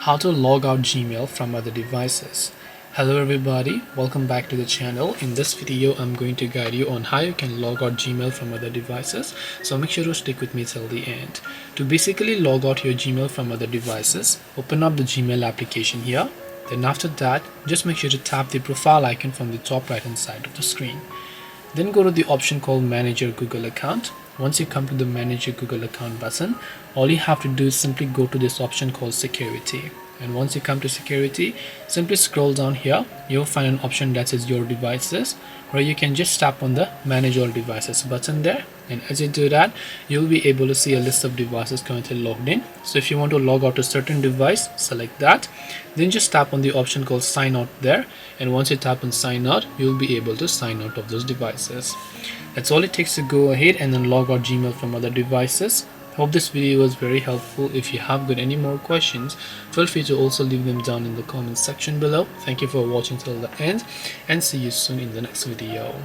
how to log out Gmail from other devices. Hello everybody, welcome back to the channel. In this video I'm going to guide you on how you can log out Gmail from other devices, so make sure to stick with me till the end. To basically log out your Gmail from other devices, open up the Gmail application here. Then after that, just make sure to tap the profile icon from the top right hand side of the screen. Then go to the option called Manage Your Google Account. Once you come to the Manage Your Google Account button, all you have to do is simply go to this option called Security. And once you come to Security, simply scroll down here. You'll find an option that says Your Devices, where you can just tap on the Manage All Devices button there. And as you do that, you'll be able to see a list of devices currently logged in. So if you want to log out a certain device, select that. Then just tap on the option called Sign Out there. And once you tap on Sign Out, you'll be able to sign out of those devices. That's all it takes to go ahead and then log out Gmail from other devices. Hope this video was very helpful. If you have got any more questions, feel free to also leave them down in the comment section below. Thank you for watching till the end, and see you soon in the next video.